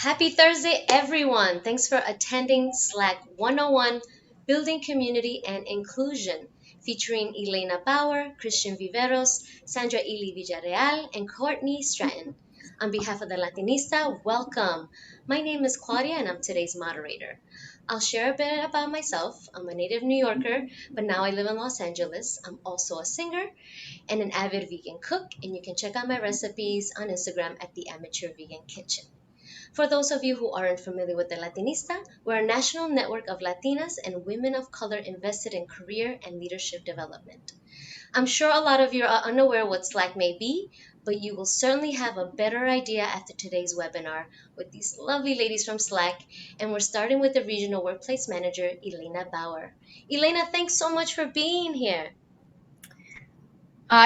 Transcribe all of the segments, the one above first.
Happy Thursday, everyone! Thanks for attending Slack 101 Building Community and Inclusion, featuring Elaina Bauer, Christian Viveros, Sandra Ely Villarreal, and Courtney Stratton. On behalf of the Latinista, welcome! My name is Claudia, and I'm today's moderator. I'll share a bit about myself. I'm a native New Yorker, but now I live in Los Angeles. I'm also a singer and an avid vegan cook, and you can check out my recipes on Instagram at the Amateur Vegan Kitchen. For those of you who aren't familiar with the Latinista, we're a national network of Latinas and women of color invested in career and leadership development. I'm sure a lot of you are unaware what Slack may be, but you will certainly have a better idea after today's webinar with these lovely ladies from Slack. And we're starting with the Regional Workplace Manager, Elaina Bauer. Elaina, thanks so much for being here.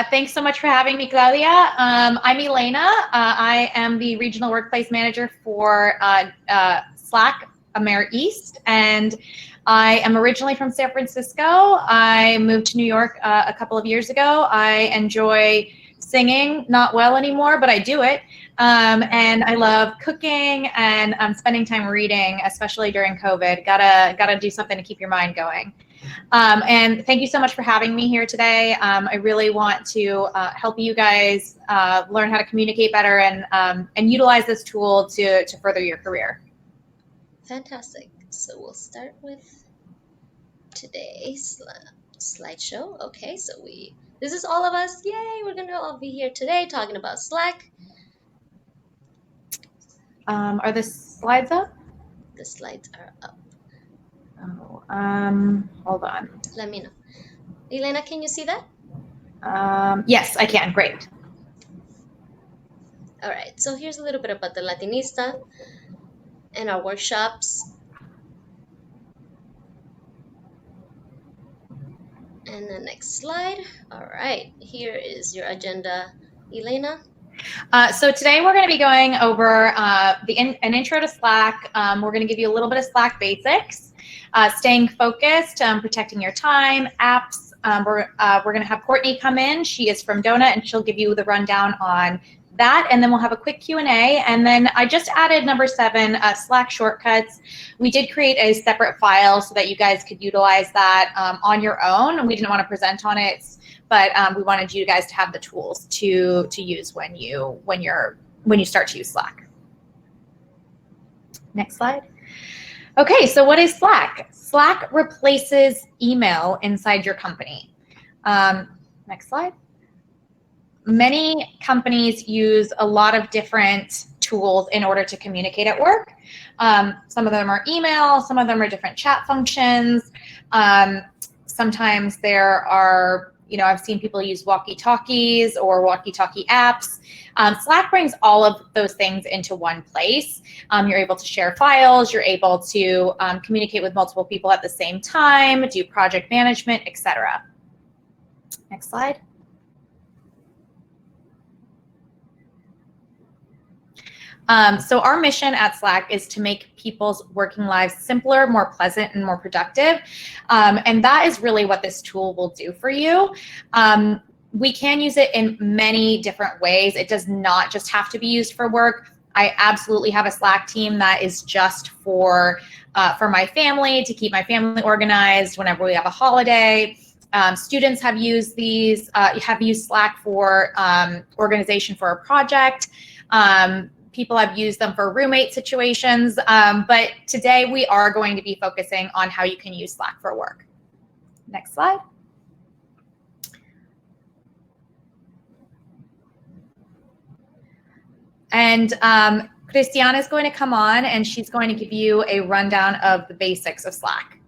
Thanks so much for having me, Claudia. I'm Elaina. I am the Regional Workplace Manager for Slack Amer East, and I am originally from San Francisco. I moved to New York a couple of years ago. I enjoy singing, not well anymore, but I do it. And I love cooking and spending time reading, especially during COVID. Gotta do something to keep your mind going. And thank you so much for having me here today. I really want to help you guys learn how to communicate better and utilize this tool to further your career. Fantastic. So we'll start with today's slideshow. Okay, so this is all of us. Yay, we're gonna all be here today talking about Slack. Are the slides up? The slides are up. Oh, hold on. Let me know. Elaina, can you see that? Yes, I can. Great. All right, so here's a little bit about the Latinista and our workshops. And the next slide. All right, here is your agenda, Elaina. So today we're going to be going over an intro to Slack. We're going to give you a little bit of Slack basics, staying focused, protecting your time, apps. We're going to have Courtney come in. She is from Donut, and she'll give you the rundown on that, and then we'll have a quick Q&A. And then I just added number 7, Slack shortcuts. We did create a separate file so that you guys could utilize that on your own, and we didn't want to present on it, but we wanted you guys to have the tools to use when you start to use Slack. Next slide. Okay, so what is Slack? Slack replaces email inside your company. Next slide. Many companies use a lot of different tools in order to communicate at work. Some of them are email, some of them are different chat functions. Sometimes there are, I've seen people use walkie-talkies or walkie-talkie apps. Slack brings all of those things into one place. You're able to share files, you're able to communicate with multiple people at the same time, do project management, etc. Next slide. So our mission at Slack is to make people's working lives simpler, more pleasant, and more productive. And that is really what this tool will do for you. We can use it in many different ways. It does not just have to be used for work. I absolutely have a Slack team that is just for my family, to keep my family organized whenever we have a holiday. Students have used these, have used Slack for organization for a project. People have used them for roommate situations, but today we are going to be focusing on how you can use Slack for work. Next slide. And Christiana is going to come on, and she's going to give you a rundown of the basics of Slack.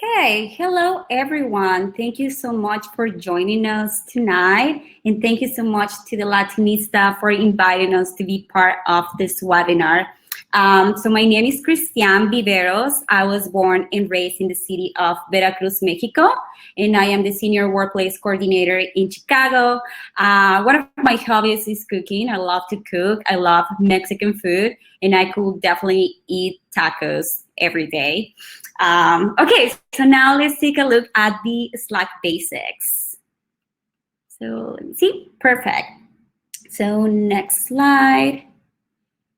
Okay, hello everyone. Thank you so much for joining us tonight. And thank you so much to the Latinista for inviting us to be part of this webinar. So my name is Christian Viveros. I was born and raised in the city of Veracruz, Mexico, and I am the Senior Workplace Coordinator in Chicago. One of my hobbies is cooking. I love to cook. I love Mexican food, and I could definitely eat tacos every day. Okay, so now let's take a look at the Slack basics. So let me see, perfect. So next slide.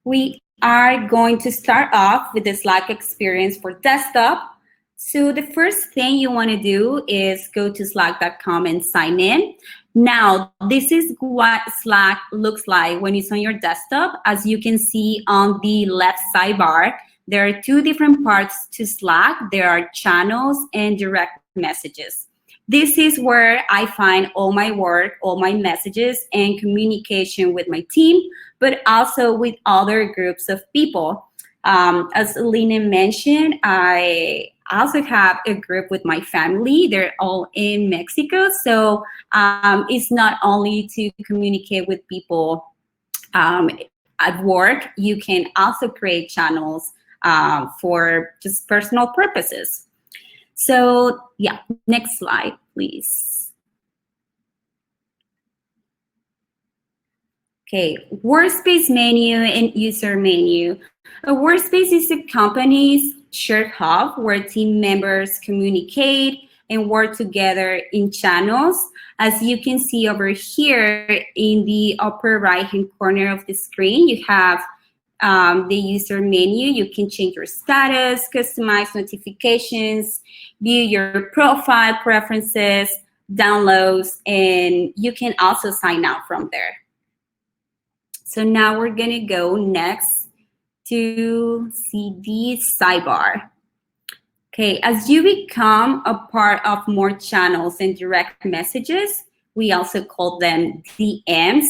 We are going to start off with the Slack experience for desktop. So the first thing you want to do is go to slack.com and sign in. Now, this is what Slack looks like when it's on your desktop. As you can see on the left sidebar, there are two different parts to Slack. There are channels and direct messages. This is where I find all my work, all my messages, and communication with my team, but also with other groups of people. As Elaina mentioned, I also have a group with my family. They're all in Mexico. So it's not only to communicate with people at work, you can also create channels for just personal purposes. So yeah, next slide, please. Okay, workspace menu and user menu. A workspace is a company's shared hub where team members communicate and work together in channels. As you can see over here in the upper right-hand corner of the screen, you have the user menu. You can change your status, customize notifications, view your profile preferences, downloads, and you can also sign out from there. So now we're gonna go next to see the sidebar. Okay, as you become a part of more channels and direct messages, we also call them DMs,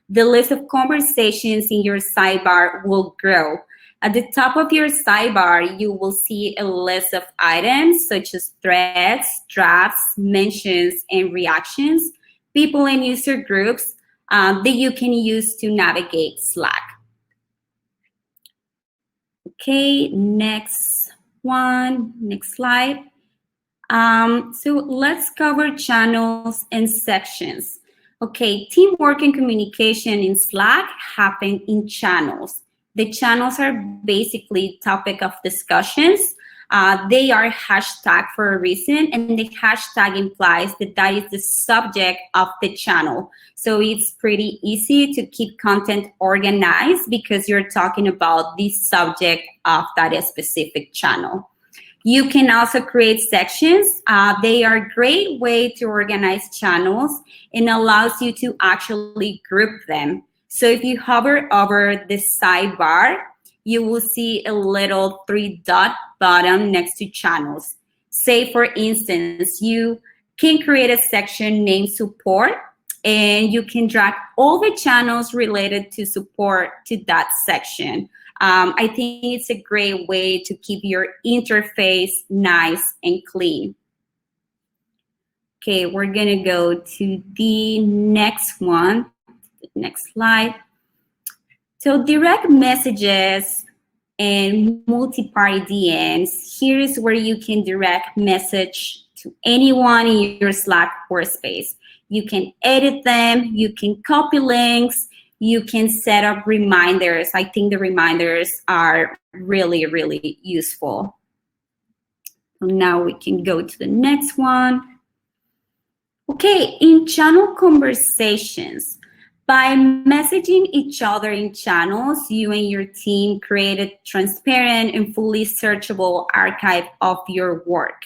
the list of conversations in your sidebar will grow. At the top of your sidebar, you will see a list of items such as threads, drafts, mentions, and reactions, people and user groups that you can use to navigate Slack. Okay, next one, next slide. So let's cover channels and sections. Okay, teamwork and communication in Slack happen in channels. The channels are basically topic of discussions. They are hashtag for a reason, and the hashtag implies that that is the subject of the channel. So it's pretty easy to keep content organized because you're talking about the subject of that specific channel. You can also create sections. They are a great way to organize channels and allows you to actually group them. So if you hover over the sidebar, you will see a little 3-dot button next to channels. Say, for instance, you can create a section named support, and you can drag all the channels related to support to that section. I think it's a great way to keep your interface nice and clean. Okay, we're gonna go to the next one, next slide. So direct messages and multi-party DMs, here is where you can direct message to anyone in your Slack workspace. You can edit them, you can copy links, you can set up reminders. I think the reminders are really, really useful. Now we can go to the next one. Okay, in channel conversations, by messaging each other in channels, you and your team create a transparent and fully searchable archive of your work.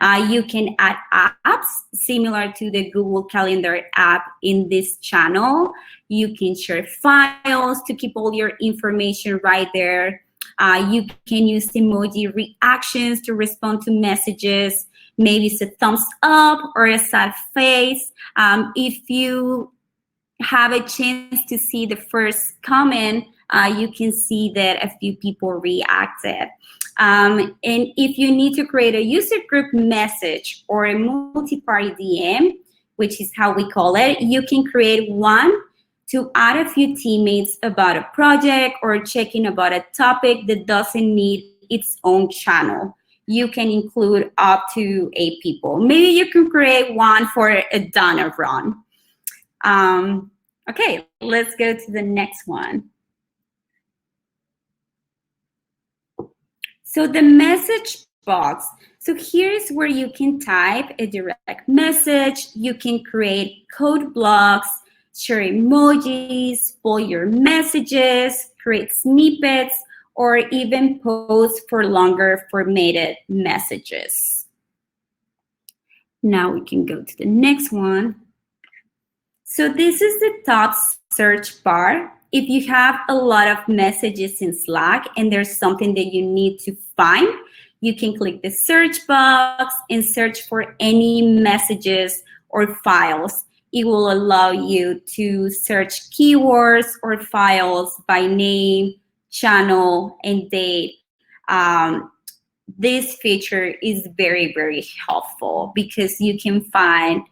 You can add apps similar to the Google Calendar app in this channel. You can share files to keep all your information right there. You can use emoji reactions to respond to messages. Maybe it's a thumbs up or a sad face. If you have a chance to see the first comment, you can see that a few people reacted. And if you need to create a user group message or a multi-party DM, which is how we call it, you can create one to add a few teammates about a project or checking about a topic that doesn't need its own channel. You can include up to 8 people. Maybe you can create one for a Donna run. Okay, let's go to the next one. So the message box. So here's where you can type a direct message. You can create code blocks, share emojis, pull your messages, create snippets, or even post for longer formatted messages. Now we can go to the next one. So this is the top search bar. If you have a lot of messages in Slack and there's something that you need to find, you can click the search box and search for any messages or files. It will allow you to search keywords or files by name, channel, and date. This feature is very, very helpful because you can find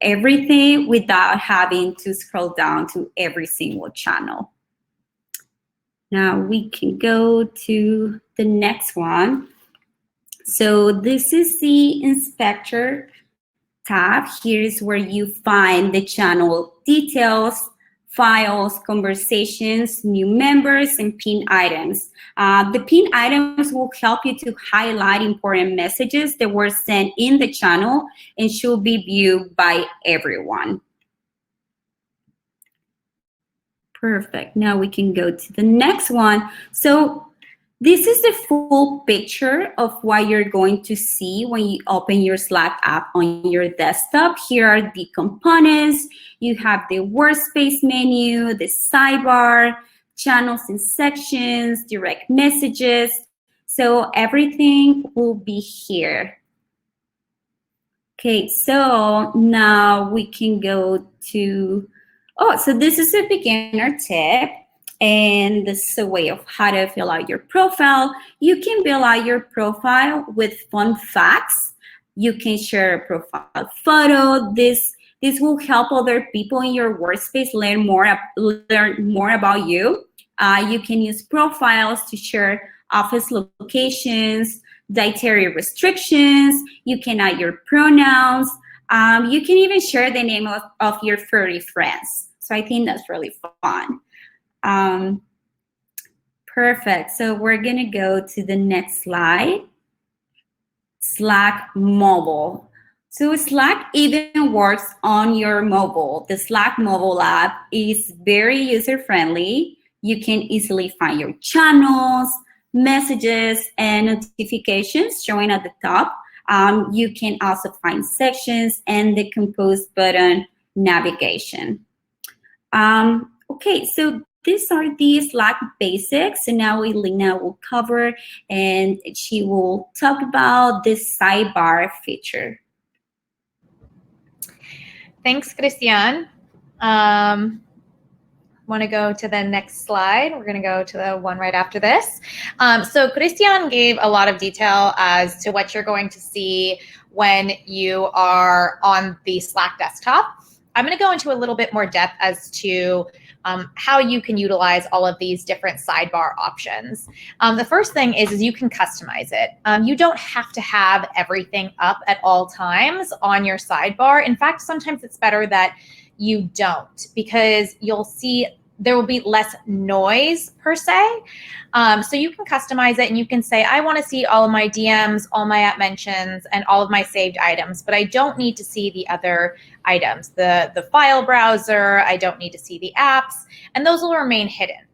everything without having to scroll down to every single channel. Now we can go to the next one. So this is the inspector tab. Here is where you find the channel details, files, conversations, new members, and pin items. The pin items will help you to highlight important messages that were sent in the channel and should be viewed by everyone. Perfect. Now we can go to the next one. So this is the full picture of what you're going to see when you open your Slack app on your desktop. Here are the components. You have the workspace menu, the sidebar, channels and sections, direct messages. So everything will be here. Okay, so now we can go to, so this is a beginner tip. And this is a way of how to fill out your profile. You can fill out your profile with fun facts. You can share a profile photo. This will help other people in your workspace learn more about you. You can use profiles to share office locations, dietary restrictions. You can add your pronouns. You can even share the name of your furry friends. So I think that's really fun. Perfect. So we're going to go to the next slide. Slack mobile. So Slack even works on your mobile. The Slack mobile app is very user-friendly. You can easily find your channels, messages, and notifications showing at the top. You can also find sections and the compose button navigation. Okay, so these are the Slack basics, and now Elaina will cover and she will talk about this sidebar feature. Thanks, Christian. Want to go to the next slide? We're going to go to the one right after this. So Christian gave a lot of detail as to what you're going to see when you are on the Slack desktop. I'm going to go into a little bit more depth as to how you can utilize all of these different sidebar options. The first thing is you can customize it. You don't have to have everything up at all times on your sidebar. In fact, sometimes it's better that you don't, because you'll see there will be less noise per se. So you can customize it and you can say, I want to see all of my DMs, all my app mentions, and all of my saved items, but I don't need to see the other items, the file browser, I don't need to see the apps, and those will remain hidden.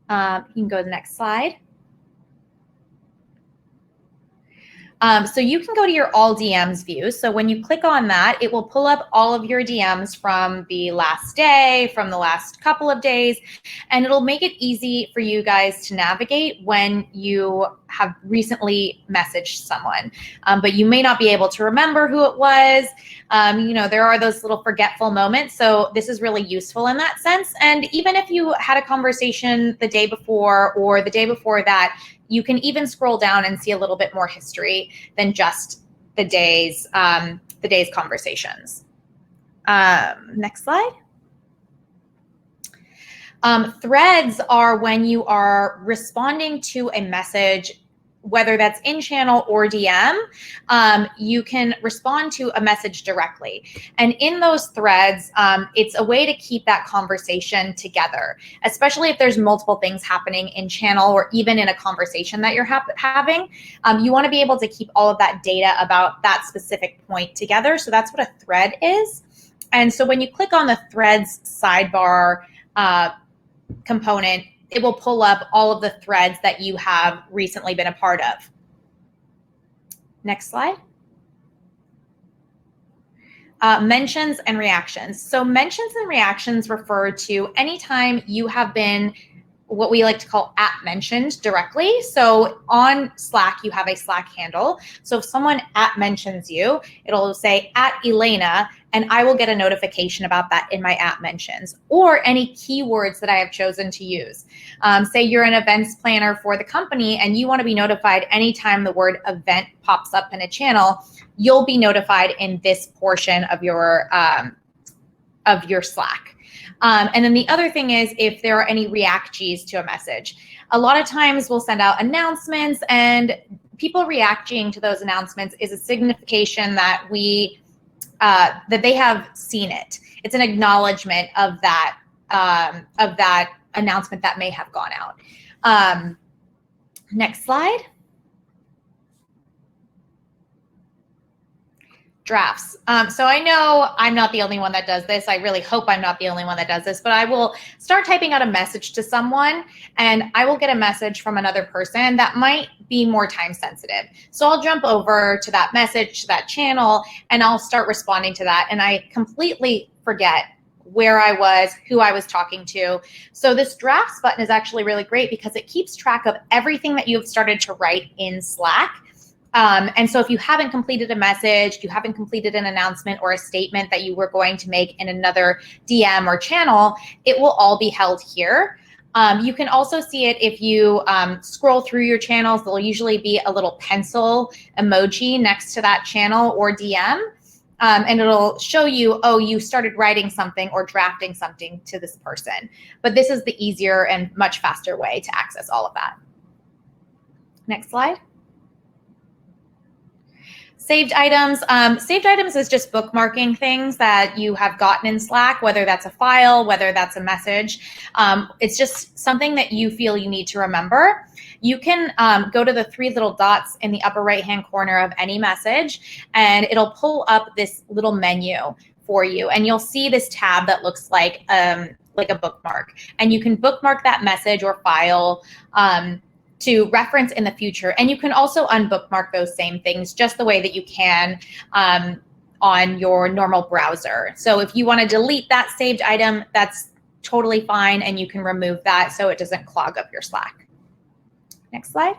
You can go to the next slide. So you can go to your all DMs view. So when you click on that, it will pull up all of your DMs from the last day, from the last couple of days, and it'll make it easy for you guys to navigate when you have recently messaged someone. But you may not be able to remember who it was. You know, there are those little forgetful moments. So this is really useful in that sense. And even if you had a conversation the day before or the day before that, you can even scroll down and see a little bit more history than just the day's conversations. Next slide. Threads are when you are responding to a message, whether that's in channel or DM, you can respond to a message directly. And in those threads, it's a way to keep that conversation together, especially if there's multiple things happening in channel or even in a conversation that you're having. You want to be able to keep all of that data about that specific point together. So that's what a thread is. And so when you click on the threads sidebar component, it will pull up all of the threads that you have recently been a part of. Next slide. Mentions and reactions. So mentions and reactions refer to anytime you have been what we like to call @mentioned directly. So on Slack, you have a Slack handle. So if someone @mentions you, it'll say @Elaina, and I will get a notification about that in my @mentions, or any keywords that I have chosen to use. Say you're an events planner for the company and you want to be notified anytime the word event pops up in a channel, you'll be notified in this portion of your Slack. And then the other thing is if there are any reactees to a message. A lot of times we'll send out announcements, and people reacting to those announcements is a signification that that they have seen it. It's an acknowledgement of that announcement that may have gone out. Next slide. Drafts. So I know I'm not the only one that does this. I really hope I'm not the only one that does this, but I will start typing out a message to someone and I will get a message from another person that might be more time sensitive. So I'll jump over to that message, to that channel, and I'll start responding to that. And I completely forget where I was, who I was talking to. So this drafts button is actually really great because it keeps track of everything that you've started to write in Slack. And so if you haven't completed a message, you haven't completed an announcement or a statement that you were going to make in another DM or channel, it will all be held here. You can also see it if you scroll through your channels. There'll usually be a little pencil emoji next to that channel or DM. And it'll show you, oh, you started writing something or drafting something to this person. But this is the easier and much faster way to access all of that. Next slide. Saved items. Saved items is just bookmarking things that you have gotten in Slack, whether that's a file, whether that's a message. It's just something that you feel you need to remember. You can go to the three little dots in the upper right-hand corner of any message, and it'll pull up this little menu for you. And you'll see this tab that looks like a bookmark. And you can bookmark that message or file to reference in the future. And you can also unbookmark those same things just the way that you can on your normal browser. So if you want to delete that saved item, that's totally fine, and you can remove that so it doesn't clog up your Slack. Next slide.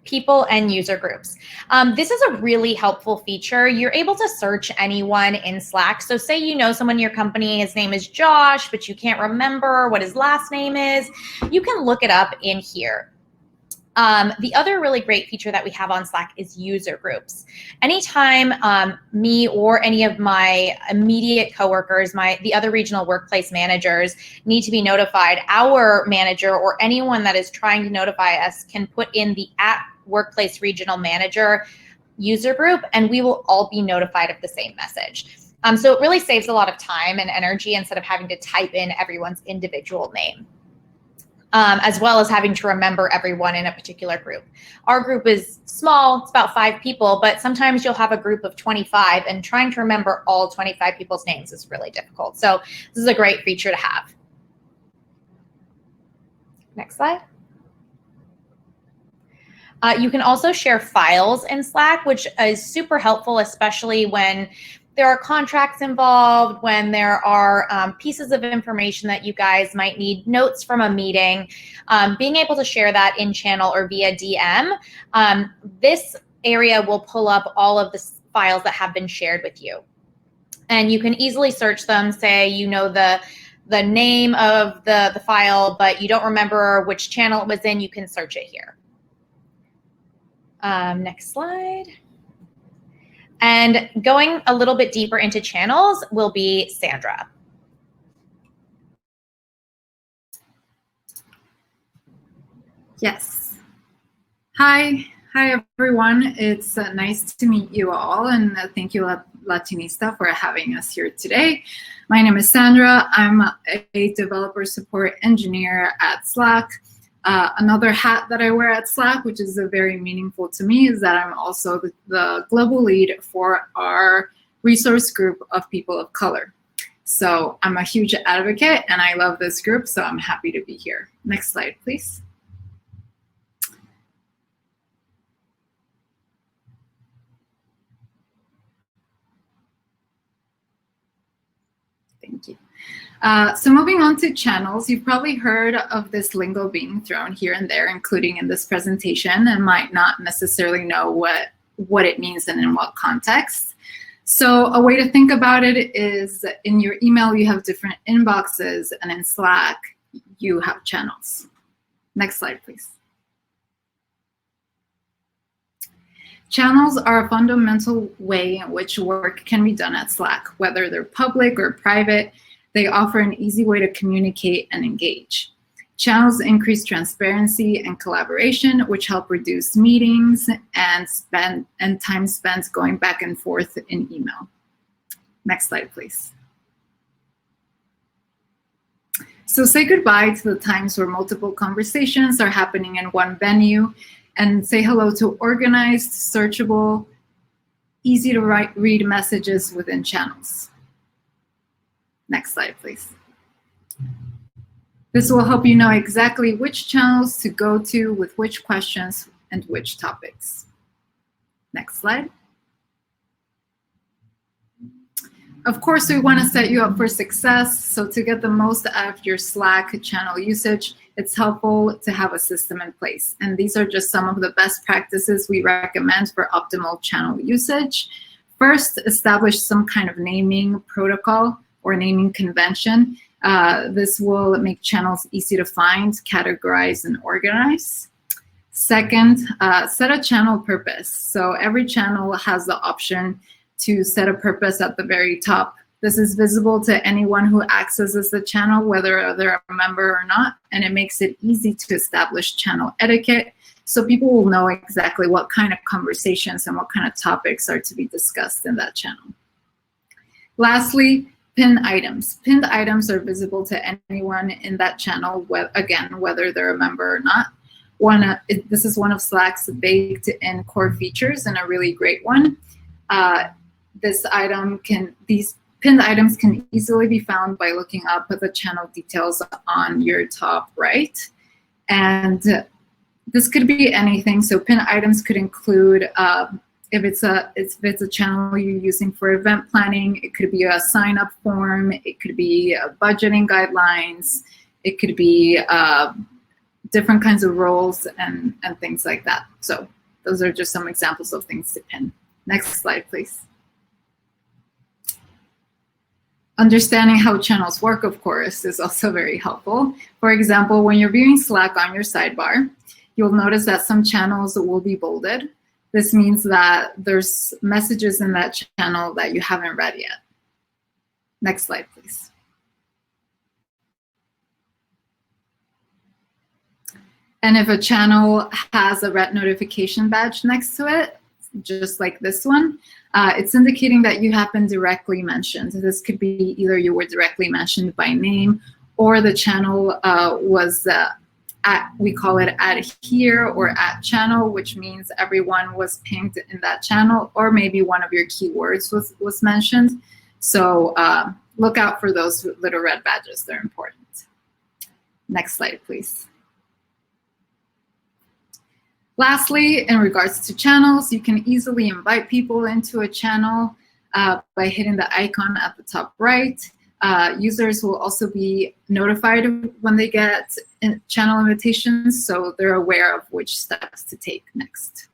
People and user groups. This is a really helpful feature. You're able to search anyone in Slack. So say you know someone in your company, his name is Josh, but you can't remember what his last name is. You can look it up in here. The other really great feature that we have on Slack is user groups. Anytime me or any of my immediate coworkers, the other regional workplace managers need to be notified, our manager or anyone that is trying to notify us can put in the @workplace regional manager user group, and we will all be notified of the same message. So it really saves a lot of time and energy instead of having to type in everyone's individual name. As well as having to remember everyone in a particular group. Our group is small, it's about 5 people, but sometimes you'll have a group of 25, and trying to remember all 25 people's names is really difficult. So this is a great feature to have. Next slide. You can also share files in Slack, which is super helpful, especially when there are contracts involved, when there are pieces of information that you guys might need, notes from a meeting, being able to share that in channel or via DM. This area will pull up all of the files that have been shared with you. And you can easily search them, say you know the name of the file, but you don't remember which channel it was in, you can search it here. Next slide. And going a little bit deeper into channels will be Sandra. Yes. Hi everyone. It's nice to meet you all, and thank you Latinista for having us here today. My name is Sandra. I'm a developer support engineer at Slack. Another hat that I wear at Slack, which is very meaningful to me, is that I'm also the global lead for our resource group of people of color. So I'm a huge advocate and I love this group, so I'm happy to be here. Next slide, please. Thank you. So moving on to channels, you've probably heard of this lingo being thrown here and there, including in this presentation, and might not necessarily know what it means and in what context. So a way to think about it is in your email, you have different inboxes, and in Slack, you have channels. Next slide, please. Channels are a fundamental way in which work can be done at Slack, whether they're public or private. They offer an easy way to communicate and engage. Channels increase transparency and collaboration, which help reduce meetings and time spent going back and forth in email. Next slide, please. So say goodbye to the times where multiple conversations are happening in one venue, and say hello to organized, searchable, easy to read messages within channels. Next slide, please. This will help you know exactly which channels to go to with which questions and which topics. Next slide. Of course, we want to set you up for success. So to get the most out of your Slack channel usage, it's helpful to have a system in place. And these are just some of the best practices we recommend for optimal channel usage. First, establish some kind of naming protocol or naming convention. This will make channels easy to find, categorize, and organize. Second, set a channel purpose. So every channel has the option to set a purpose at the very top. This is visible to anyone who accesses the channel, whether they're a member or not, and it makes it easy to establish channel etiquette so people will know exactly what kind of conversations and what kind of topics are to be discussed in that channel. Lastly, pin items. Pinned items are visible to anyone in that channel, again, whether they're a member or not. This is one of Slack's baked-in core features and a really great one. These pinned items can easily be found by looking up at the channel details on your top right. And this could be anything. So pinned items could include, if it's a channel you're using for event planning, it could be a sign-up form, it could be budgeting guidelines, it could be different kinds of roles and things like that. So those are just some examples of things to pin. Next slide, please. Understanding how channels work, of course, is also very helpful. For example, when you're viewing Slack on your sidebar, you'll notice that some channels will be bolded. This means that there's messages in that channel that you haven't read yet. Next slide, please. And if a channel has a red notification badge next to it, just like this one, it's indicating that you have been directly mentioned. This could be either you were directly mentioned by name, or the channel was we call it at here or at channel, which means everyone was pinged in that channel, or maybe one of your keywords was mentioned. So look out for those little red badges, they're important. Next slide, please. Lastly, in regards to channels, you can easily invite people into a channel by hitting the icon at the top right. Users will also be notified when they get channel invitations, so they're aware of which steps to take next.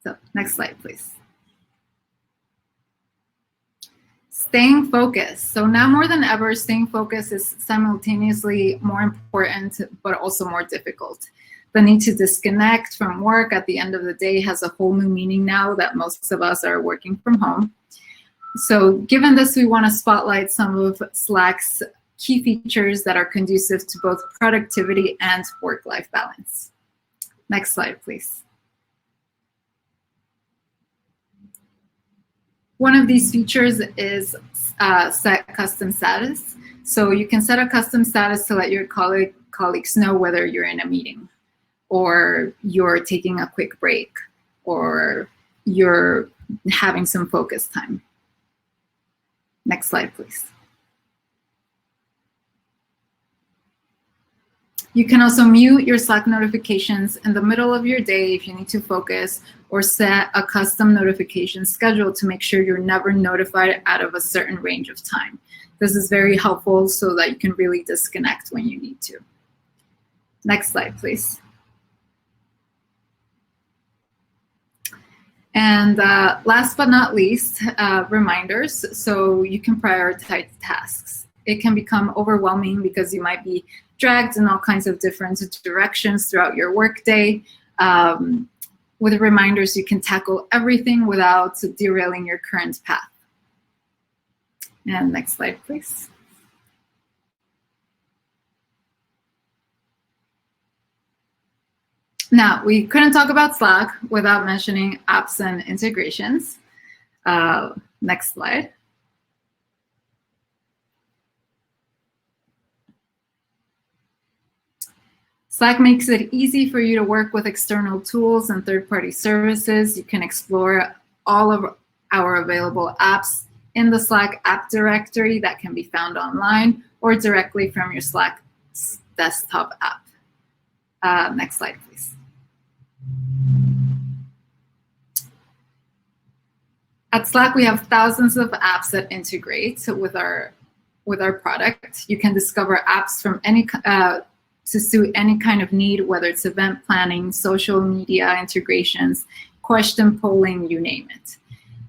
So next slide, please. Staying focused. So now more than ever, staying focused is simultaneously more important, but also more difficult. The need to disconnect from work at the end of the day has a whole new meaning now that most of us are working from home. So given this, we want to spotlight some of Slack's key features that are conducive to both productivity and work-life balance. Next slide, please. One of these features is set custom status. So you can set a custom status to let your colleagues colleagues know whether you're in a meeting or you're taking a quick break or you're having some focus time. Next slide, please. You can also mute your Slack notifications in the middle of your day if you need to focus, or set a custom notification schedule to make sure you're never notified out of a certain range of time. This is very helpful so that you can really disconnect when you need to. Next slide, please. And last but not least, reminders, so you can prioritize tasks. It can become overwhelming because you might be dragged in all kinds of different directions throughout your workday. With reminders, you can tackle everything without derailing your current path. And next slide, please. Now, we couldn't talk about Slack without mentioning apps and integrations. Next slide. Slack makes it easy for you to work with external tools and third-party services. You can explore all of our available apps in the Slack app directory that can be found online or directly from your Slack desktop app. Next slide, please. At Slack, we have thousands of apps that integrate with our product. You can discover apps from any to suit any kind of need, whether it's event planning, social media integrations, question polling, you name it.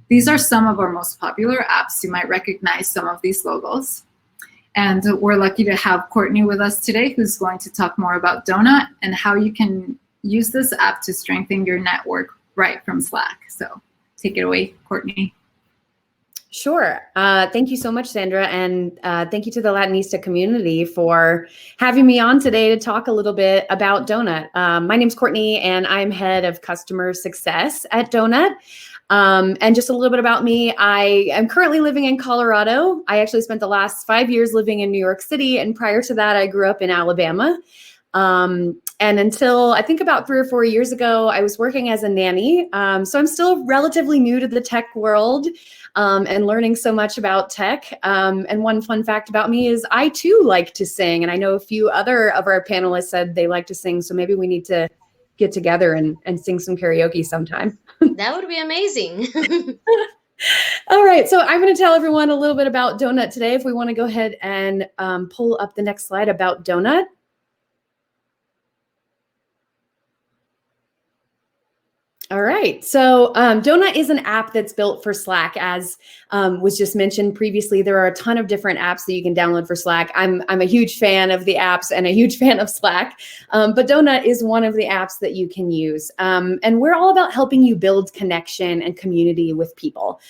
These are some of our most popular apps. You might recognize some of these logos. And we're lucky to have Courtney with us today, who's going to talk more about Donut and how you can use this app to strengthen your network right from Slack. So take it away, Courtney. Sure. Thank you so much, Sandra. And thank you to the Latinista community for having me on today to talk a little bit about Donut. My name's Courtney, and I'm head of customer success at Donut. And just a little bit about me, I am currently living in Colorado. I actually spent the last 5 years living in New York City. And prior to that, I grew up in Alabama. And until I think about 3 or 4 years ago, I was working as a nanny. So I'm still relatively new to the tech world and learning so much about tech. And one fun fact about me is I too like to sing. And I know a few other of our panelists said they like to sing. So maybe we need to get together and sing some karaoke sometime. That would be amazing. All right, so I'm going to tell everyone a little bit about Donut today. If we want to go ahead and pull up the next slide about Donut. All right, so Donut is an app that's built for Slack. As was just mentioned previously, there are a ton of different apps that you can download for Slack. I'm a huge fan of the apps and a huge fan of Slack, but Donut is one of the apps that you can use. And we're all about helping you build connection and community with people.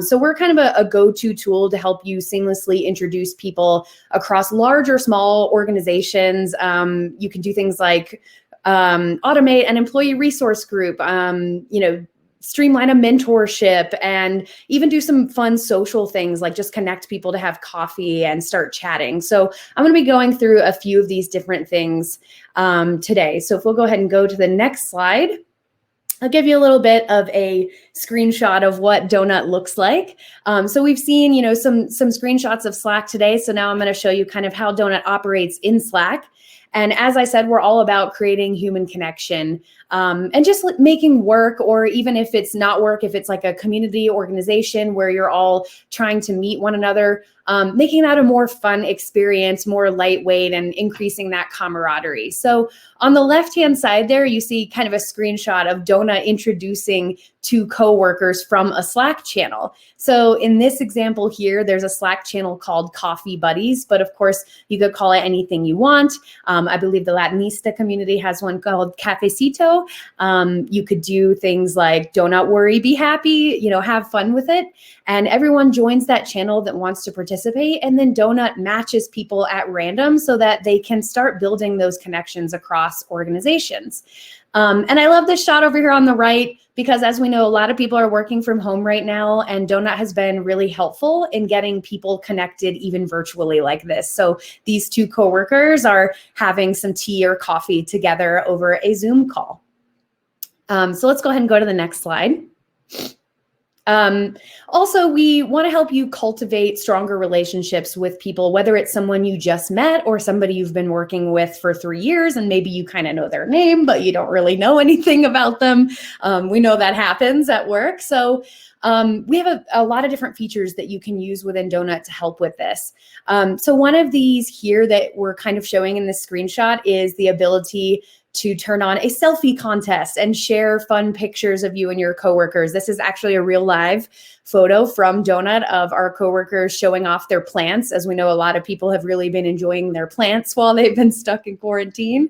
So we're kind of a go-to tool to help you seamlessly introduce people across large or small organizations. You can do things like automate an employee resource group, streamline a mentorship, and even do some fun social things like just connect people to have coffee and start chatting. So I'm going to be going through a few of these different things today. So if we'll go ahead and go to the next slide, I'll give you a little bit of a screenshot of what Donut looks like. So we've seen, some screenshots of Slack today. So now I'm going to show you kind of how Donut operates in Slack. And as I said, we're all about creating human connection and just making work, or even if it's not work, if it's like a community organization where you're all trying to meet one another, making that a more fun experience, more lightweight, and increasing that camaraderie. So on the left-hand side there, you see kind of a screenshot of Donut introducing two coworkers from a Slack channel. So in this example here, there's a Slack channel called Coffee Buddies, but of course you could call it anything you want. I believe the Latinista community has one called Cafecito. You could do things like don't not worry, be happy, have fun with it. And everyone joins that channel that wants to participate. And then Donut matches people at random so that they can start building those connections across organizations. And I love this shot over here on the right, because as we know, a lot of people are working from home right now, and Donut has been really helpful in getting people connected even virtually like this. So these two coworkers are having some tea or coffee together over a Zoom call. So let's go ahead and go to the next slide. Also, we want to help you cultivate stronger relationships with people, whether it's someone you just met or somebody you've been working with for 3 years, and maybe you kind of know their name, but you don't really know anything about them. We know that happens at work. So we have a lot of different features that you can use within Donut to help with this. So one of these here that we're kind of showing in this screenshot is the ability to turn on a selfie contest and share fun pictures of you and your coworkers. This is actually a real live photo from Donut of our coworkers showing off their plants. As we know, a lot of people have really been enjoying their plants while they've been stuck in quarantine.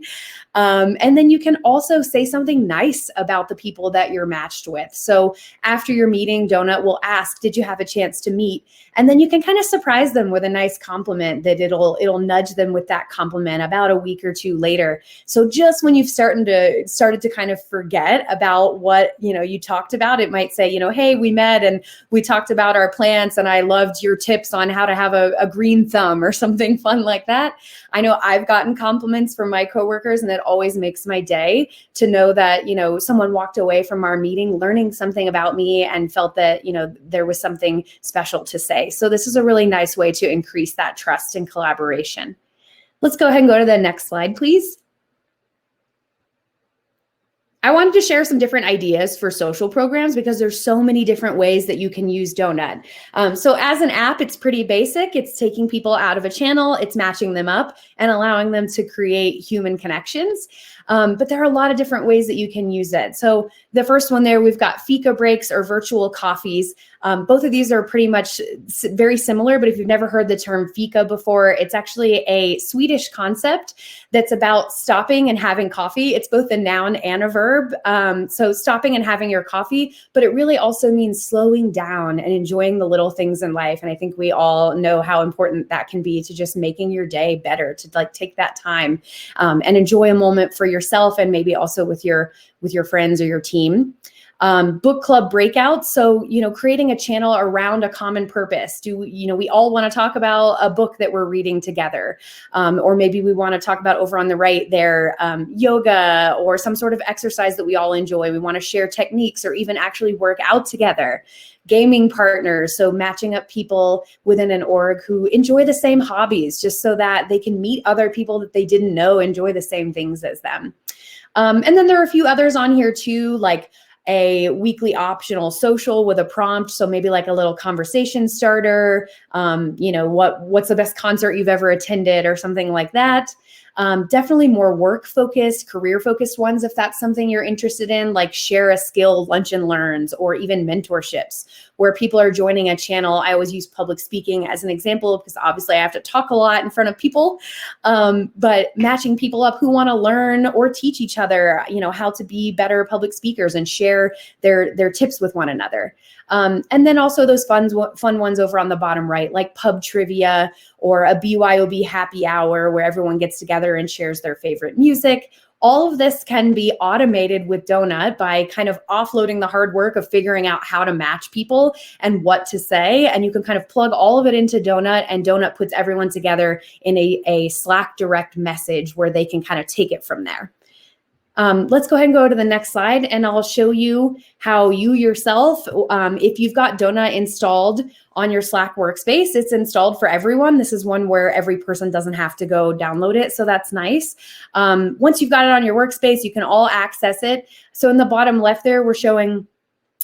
And then you can also say something nice about the people that you're matched with. So after your meeting, Donut will ask, did you have a chance to meet? And then you can kind of surprise them with a nice compliment that it'll nudge them with that compliment about a week or two later. So just when you've started to kind of forget about what, you talked about, it might say, hey, we met and we talked about our plants and I loved your tips on how to have a green thumb or something fun like that. I know I've gotten compliments from my coworkers, and it always makes my day to know that, someone walked away from our meeting learning something about me and felt that, there was something special to say. So this is a really nice way to increase that trust and collaboration. Let's go ahead and go to the next slide, please. I wanted to share some different ideas for social programs because there's so many different ways that you can use Donut. So as an app, it's pretty basic. It's taking people out of a channel, it's matching them up and allowing them to create human connections. But there are a lot of different ways that you can use it. So the first one there, we've got fika breaks or virtual coffees. Both of these are pretty much very similar, but if you've never heard the term fika before, it's actually a Swedish concept that's about stopping and having coffee. It's both a noun and a verb. So stopping and having your coffee, but it really also means slowing down and enjoying the little things in life. And I think we all know how important that can be to just making your day better, to take that time and enjoy a moment for yourself and maybe also with your friends or your team. Book club breakouts. So, creating a channel around a common purpose. We all want to talk about a book that we're reading together. Or maybe we want to talk about over on the right there, yoga or some sort of exercise that we all enjoy. We want to share techniques or even actually work out together. Gaming partners. So matching up people within an org who enjoy the same hobbies, just so that they can meet other people that they didn't know enjoy the same things as them. And then there are a few others on here too, like a weekly optional social with a prompt. So maybe like a little conversation starter, what's the best concert you've ever attended or something like that. Definitely more work-focused, career-focused ones, if that's something you're interested in, like share a skill, lunch and learns, or even mentorships, where people are joining a channel. I always use public speaking as an example because obviously I have to talk a lot in front of people, but matching people up who want to learn or teach each other, how to be better public speakers and share their tips with one another. And then also those fun ones over on the bottom right, like pub trivia or a BYOB happy hour where everyone gets together and shares their favorite music. All of this can be automated with Donut by kind of offloading the hard work of figuring out how to match people and what to say. And you can kind of plug all of it into Donut, and Donut puts everyone together in a Slack direct message where they can kind of take it from there. Let's go ahead and go to the next slide, and I'll show you how you yourself, if you've got Donut installed on your Slack workspace, it's installed for everyone. This is one where every person doesn't have to go download it, so that's nice. Once you've got it on your workspace, you can all access it. So in the bottom left there, we're showing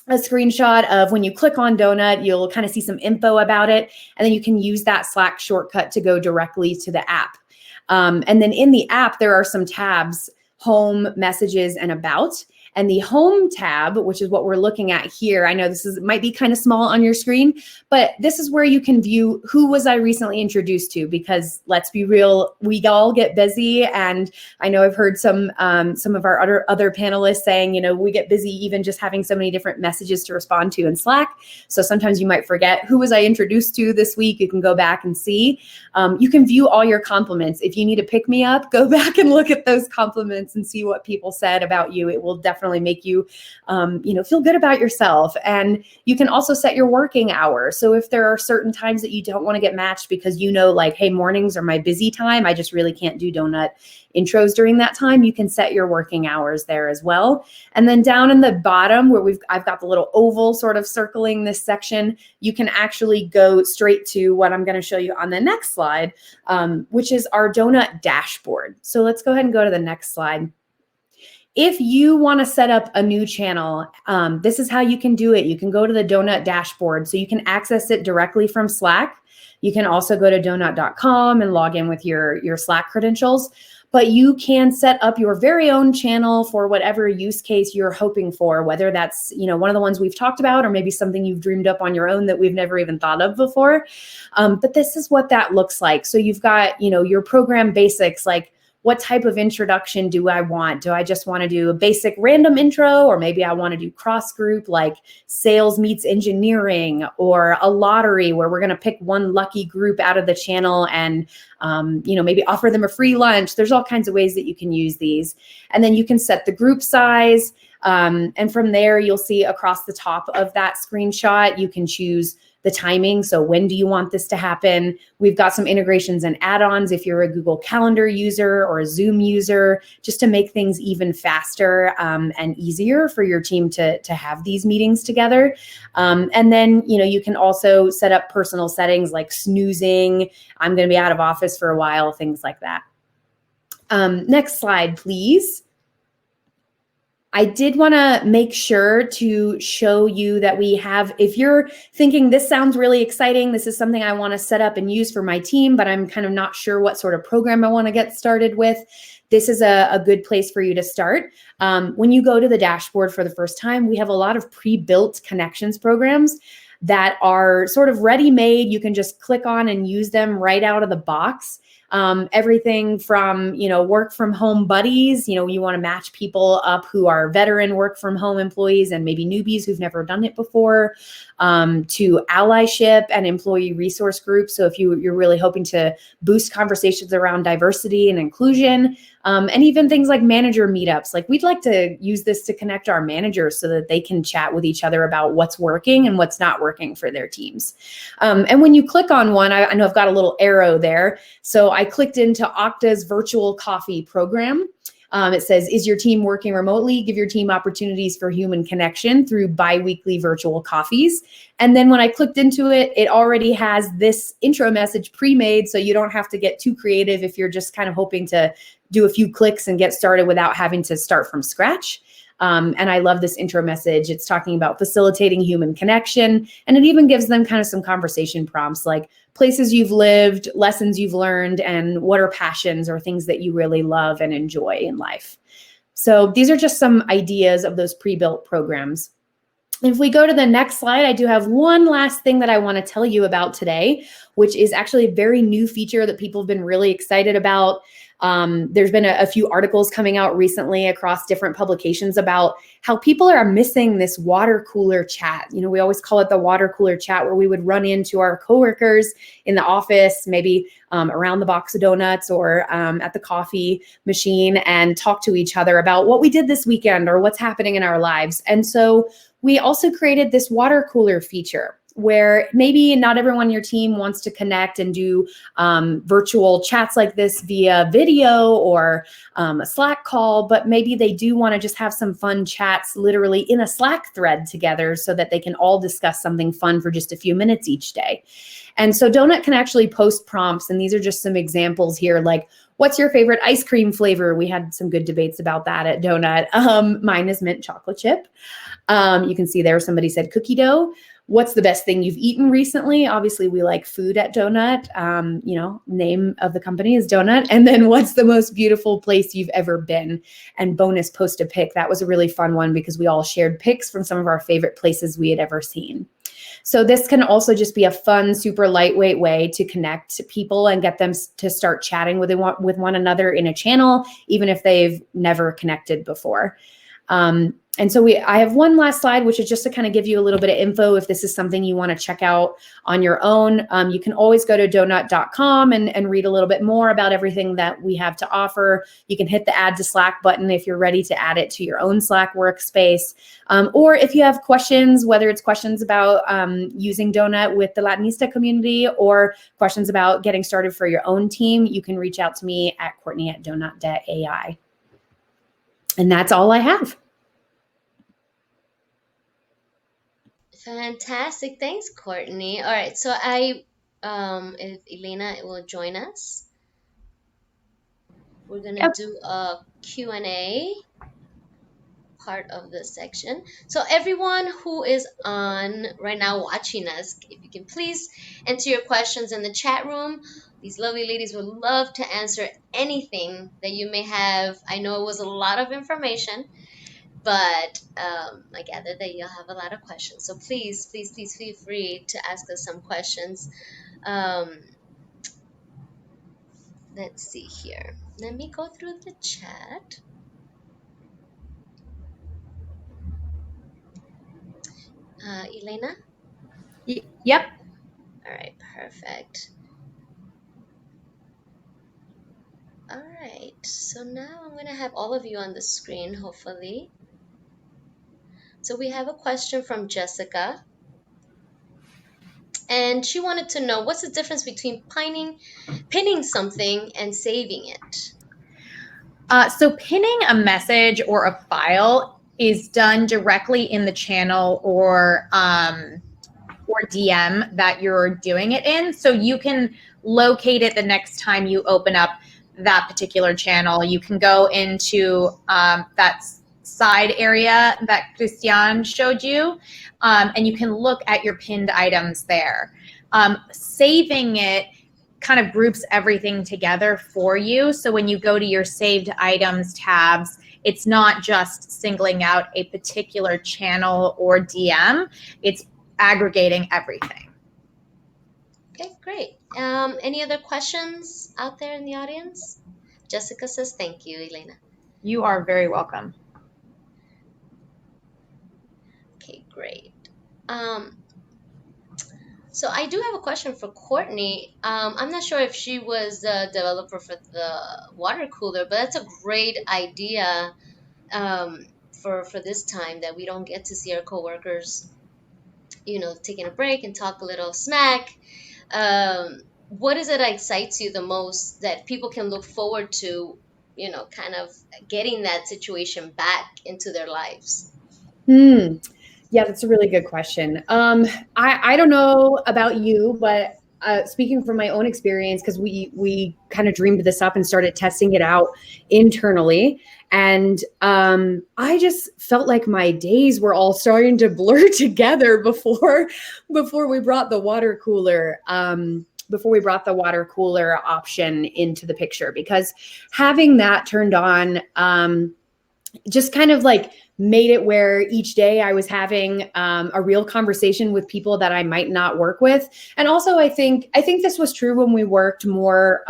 a screenshot of when you click on Donut, you'll kind of see some info about it, and then you can use that Slack shortcut to go directly to the app. And then in the app, there are some tabs: home, messages, and about. And the home tab, which is what we're looking at here, I know this might be kind of small on your screen, but this is where you can view who was I recently introduced to, because let's be real, we all get busy. And I know I've heard some of our other panelists saying, we get busy even just having so many different messages to respond to in Slack. So sometimes you might forget, who was I introduced to this week? You can go back and see. You can view all your compliments. If you need to pick me up, go back and look at those compliments and see what people said about you. It will definitely make you, feel good about yourself. And you can also set your working hours. So if there are certain times that you don't want to get matched because like, hey, mornings are my busy time, I just really can't do donut intros during that time, you can set your working hours there as well. And then down in the bottom where I've got the little oval sort of circling this section, you can actually go straight to what I'm going to show you on the next slide, which is our donut dashboard. So let's go ahead and go to the next slide. If you want to set up a new channel, this is how you can do it. You can go to the donut dashboard, so you can access it directly from Slack. You can also go to donut.com and log in with your Slack credentials. But you can set up your very own channel for whatever use case you're hoping for, whether that's, one of the ones we've talked about, or maybe something you've dreamed up on your own that we've never even thought of before. But this is what that looks like. So you've got, your program basics, like, what type of introduction do I want? Do I just want to do a basic random intro? Or maybe I want to do cross group, like sales meets engineering, or a lottery where we're going to pick one lucky group out of the channel and, maybe offer them a free lunch. There's all kinds of ways that you can use these. And then you can set the group size. And from there, you'll see across the top of that screenshot, you can choose the timing. So when do you want this to happen? We've got some integrations and add-ons if you're a Google Calendar user or a Zoom user, just to make things even faster and easier for your team to have these meetings together. And then, you can also set up personal settings like snoozing. I'm going to be out of office for a while, things like that. Next slide, please. I did want to make sure to show you that we have, if you're thinking this sounds really exciting, this is something I want to set up and use for my team, but I'm kind of not sure what sort of program I want to get started with, this is a good place for you to start. When you go to the dashboard for the first time, we have a lot of pre-built connections programs that are sort of ready-made. You can just click on and use them right out of the box. Everything from, work from home buddies, you want to match people up who are veteran work from home employees and maybe newbies who've never done it before, to allyship and employee resource groups. So if you're really hoping to boost conversations around diversity and inclusion, and even things like manager meetups, like we'd like to use this to connect our managers so that they can chat with each other about what's working and what's not working for their teams. And when you click on one, I know I've got a little arrow there. So I clicked into Okta's virtual coffee program. It says, is your team working remotely? Give your team opportunities for human connection through bi-weekly virtual coffees. And then when I clicked into it, it already has this intro message pre-made, so you don't have to get too creative if you're just kind of hoping to do a few clicks and get started without having to start from scratch. And I love this intro message. It's talking about facilitating human connection. And it even gives them kind of some conversation prompts like places you've lived, lessons you've learned, and what are passions or things that you really love and enjoy in life. So these are just some ideas of those pre-built programs. If we go to the next slide, I do have one last thing that I want to tell you about today, which is actually a very new feature that people have been really excited about. There's been a few articles coming out recently across different publications about how people are missing this water cooler chat. We always call it the water cooler chat, where we would run into our coworkers in the office, maybe around the box of donuts or at the coffee machine, and talk to each other about what we did this weekend or what's happening in our lives. And so we also created this water cooler feature, where maybe not everyone on your team wants to connect and do virtual chats like this via video or a Slack call, but maybe they do want to just have some fun chats literally in a Slack thread together so that they can all discuss something fun for just a few minutes each day. And so Donut can actually post prompts, and these are just some examples here, like, what's your favorite ice cream flavor? We had some good debates about that at Donut. Mine is mint chocolate chip. You can see there somebody said cookie dough. what's the best thing you've eaten recently? Obviously, we like food at Donut. Name of the company is Donut. And then what's the most beautiful place you've ever been? And bonus, post a pic. That was a really fun one because we all shared pics from some of our favorite places we had ever seen. So this can also just be a fun, super lightweight way to connect people and get them to start chatting with one another in a channel, even if they've never connected before. And so I have one last slide, which is just to kind of give you a little bit of info if this is something you want to check out on your own. You can always go to donut.com and read a little bit more about everything that we have to offer. You can hit the add to Slack button if you're ready to add it to your own Slack workspace. Or if you have questions, whether it's questions about using Donut with the Latinista community or questions about getting started for your own team, you can reach out to me at Courtney@donut.ai. And that's all I have. Fantastic. Thanks, Courtney. All right. So if Elaina will join us, we're going to do a Q&A part of this section. So everyone who is on right now watching us, if you can please enter your questions in the chat room. These lovely ladies would love to answer anything that you may have. I know it was a lot of information, but I gather that you'll have a lot of questions. So please feel free to ask us some questions. Let's see here. Let me go through the chat. Elaina? Yep. All right, perfect. All right, so now I'm going to have all of you on the screen, hopefully. So we have a question from Jessica. And she wanted to know, what's the difference between pinning something and saving it? So pinning a message or a file is done directly in the channel or DM that you're doing it in. So you can locate it the next time you open up that particular channel. You can go into that side area that Christian showed you, and you can look at your pinned items there. Saving it kind of groups everything together for you. So when you go to your saved items tabs, it's not just singling out a particular channel or DM, it's aggregating everything. Okay, great. Any other questions out there in the audience? Jessica says, thank you, Elaina. You are very welcome. Okay, great. So I do have a question for Courtney. I'm not sure if she was the developer for the water cooler, but that's a great idea for this time that we don't get to see our coworkers, taking a break and talk a little smack. What is it that excites you the most that people can look forward to, kind of getting that situation back into their lives? Yeah, that's a really good question. I don't know about you, but speaking from my own experience, because we kind of dreamed this up and started testing it out internally. And I just felt like my days were all starting to blur together before we brought the water cooler. Before we brought the water cooler option into the picture, because having that turned on just kind of like made it where each day I was having a real conversation with people that I might not work with. And also I think this was true when we worked more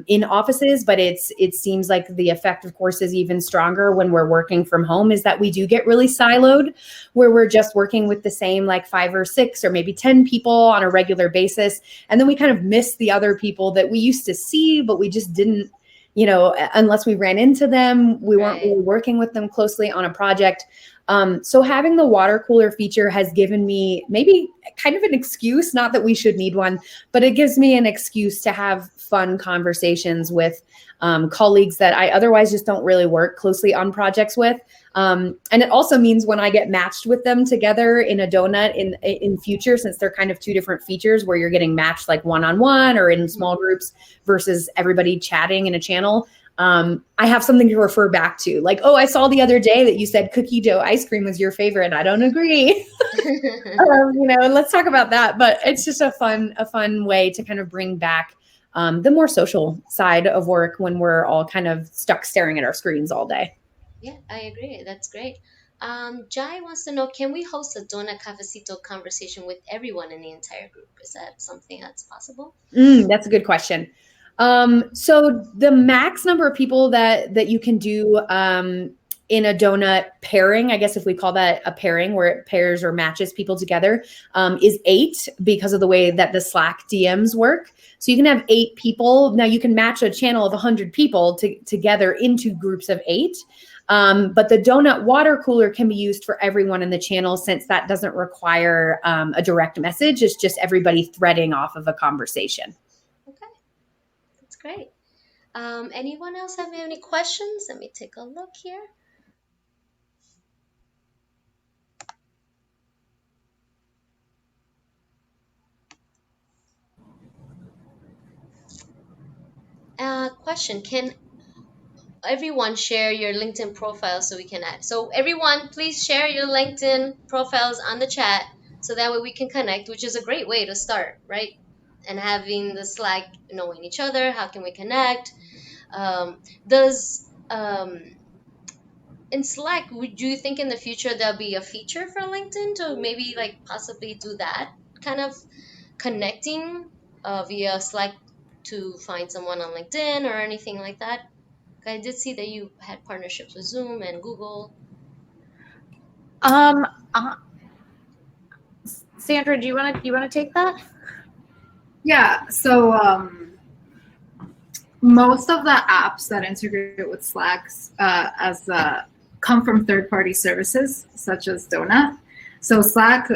in offices, but it seems like the effect, of course, is even stronger when we're working from home, is that we do get really siloed, where we're just working with the same like 5 or 6 or maybe 10 people on a regular basis. And then we kind of miss the other people that we used to see, but we just didn't, unless we ran into them, we weren't really working with them closely on a project. So having the water cooler feature has given me maybe kind of an excuse, not that we should need one, but it gives me an excuse to have fun conversations with colleagues that I otherwise just don't really work closely on projects with. And it also means when I get matched with them together in a donut in future, since they're kind of two different features where you're getting matched like one-on-one or in small groups versus everybody chatting in a channel, I have something to refer back to. Like, oh, I saw the other day that you said cookie dough ice cream was your favorite. I don't agree. And let's talk about that. But it's just a fun way to kind of bring back the more social side of work when we're all kind of stuck staring at our screens all day. Yeah, I agree. That's great. Jai wants to know, can we host a Dona Cafecito conversation with everyone in the entire group? Is that something that's possible? That's a good question. So the max number of people that you can do in a donut pairing, I guess if we call that a pairing where it pairs or matches people together, is 8 because of the way that the Slack DMs work. So you can have 8 people. Now you can match a channel of 100 people together into groups of 8. But the donut water cooler can be used for everyone in the channel since that doesn't require a direct message. It's just everybody threading off of a conversation. Okay, that's great. Anyone else have any questions? Let me take a look here. Question, can everyone share your LinkedIn profile so we can add? So everyone, please share your LinkedIn profiles on the chat so that way we can connect, which is a great way to start, right? And having the Slack, knowing each other, how can we connect? Does in Slack, would you think in the future there'll be a feature for LinkedIn to maybe like possibly do that kind of connecting via Slack to find someone on LinkedIn or anything like that? I did see that you had partnerships with Zoom and Google. Sandra, do you want to take that? Yeah. So most of the apps that integrate with Slack come from third-party services such as Donut. So Slack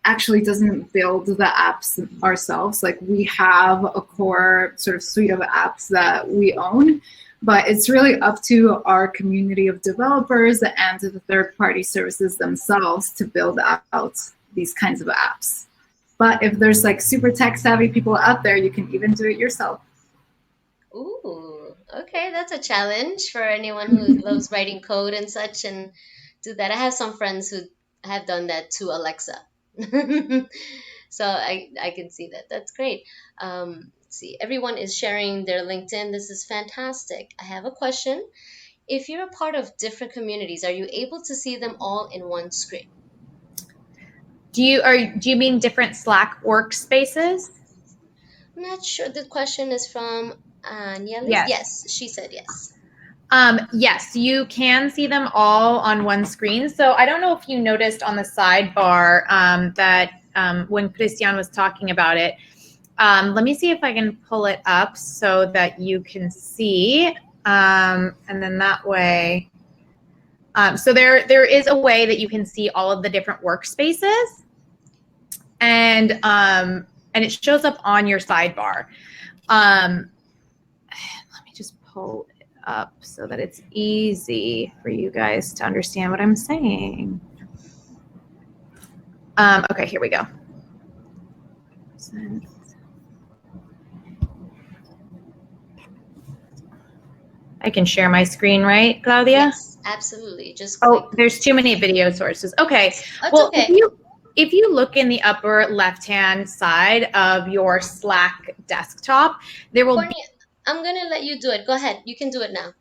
actually doesn't build the apps ourselves. Like, we have a core sort of suite of apps that we own, but it's really up to our community of developers and to the third-party services themselves to build out these kinds of apps. But if there's like super tech-savvy people out there, you can even do it yourself. Ooh, okay, that's a challenge for anyone who loves writing code and such and do that. I have some friends who have done that to Alexa. So I can see that. That's great. Let's see, everyone is sharing their LinkedIn. This is fantastic. I have a question. If you're a part of different communities, are you able to see them all in one screen? Do you mean different Slack workspaces? I'm not sure. The question is from Anya. Yes. Yes, she said yes. Yes, you can see them all on one screen. So I don't know if you noticed on the sidebar that when Christian was talking about it, let me see if I can pull it up so that you can see. And then that way, so there is a way that you can see all of the different workspaces, and it shows up on your sidebar. Let me just pull it up so that it's easy for you guys to understand what I'm saying. Okay, here we go. I can share my screen, right, Claudia? Yes, absolutely. Just click. Oh, there's too many video sources. Okay. That's well, okay. If you look in the upper left-hand side of your Slack desktop, there will Courtney, I'm going to let you do it. Go ahead. You can do it now.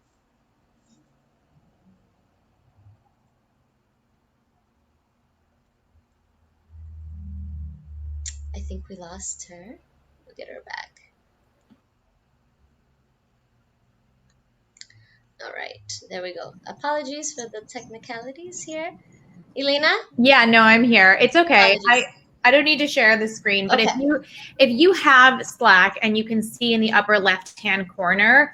I think we lost her. We'll get her back. All right. There we go. Apologies for the technicalities here. Elaina? Yeah, no, I'm here. It's okay. Apologies. I don't need to share the screen, but Okay. if you have Slack and you can see in the upper left-hand corner,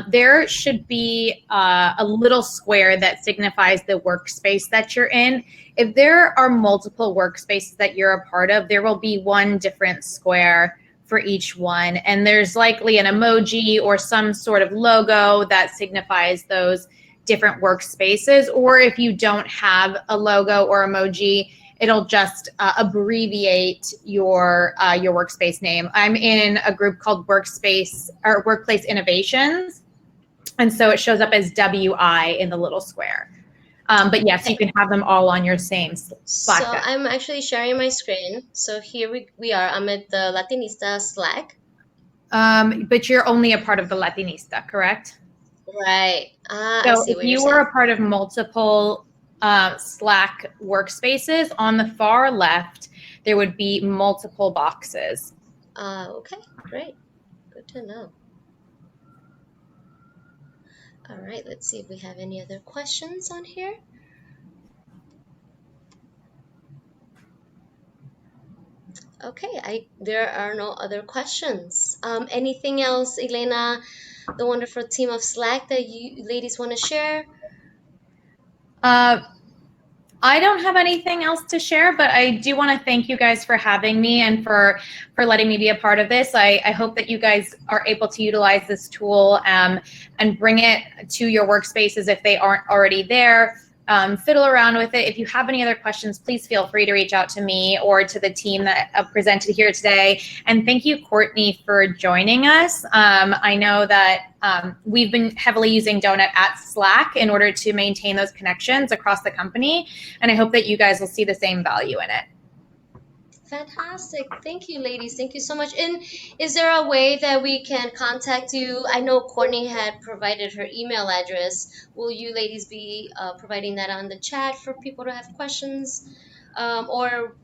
there should be a little square that signifies the workspace that you're in. If there are multiple workspaces that you're a part of, there will be one different square for each one. And there's likely an emoji or some sort of logo that signifies those different workspaces. Or if you don't have a logo or emoji, it'll just abbreviate your workspace name. I'm in a group called Workspace or Workplace Innovations. And so it shows up as WI in the little square. But yes, you can have them all on your same Slack. So I'm actually sharing my screen. So here we are. I'm at the Latinista Slack. But you're only a part of the Latinista, correct? Right. So I see if what you're you were saying. a part of multiple Slack workspaces, on the far left, there would be multiple boxes. Okay, great. Good to know. All right, let's see if we have any other questions on here. Okay, there are no other questions. Anything else, Elaina, the wonderful team of Slack that you ladies want to share? I don't have anything else to share, but I do want to thank you guys for having me and for letting me be a part of this. I hope that you guys are able to utilize this tool and bring it to your workspaces if they aren't already there. Fiddle around with it. If you have any other questions, please feel free to reach out to me or to the team that presented here today. And thank you, Courtney, for joining us. I know that we've been heavily using Donut at Slack in order to maintain those connections across the company. And I hope that you guys will see the same value in it. Fantastic. Thank you, ladies. Thank you so much. And is there a way that we can contact you? I know Courtney had provided her email address. Will you ladies be providing that on the chat for people to have questions, or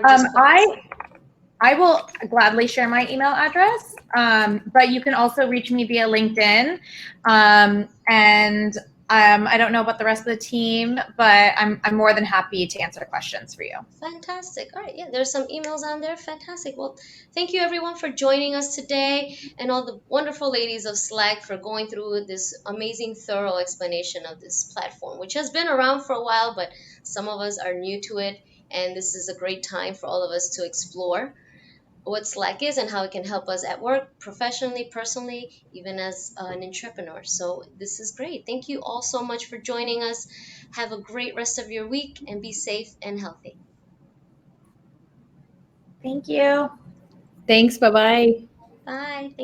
just I will gladly share my email address, but you can also reach me via LinkedIn. And I don't know about the rest of the team, but I'm more than happy to answer questions for you. Fantastic. All right. Yeah, there's some emails on there. Fantastic. Well, thank you everyone for joining us today, and all the wonderful ladies of Slack for going through this amazing, thorough explanation of this platform, which has been around for a while, but some of us are new to it. And this is a great time for all of us to explore what Slack is and how it can help us at work, professionally, personally, even as an entrepreneur. So this is great. Thank you all so much for joining us. Have a great rest of your week and be safe and healthy. Thank you. Thanks. Bye-bye. Bye. Thank you.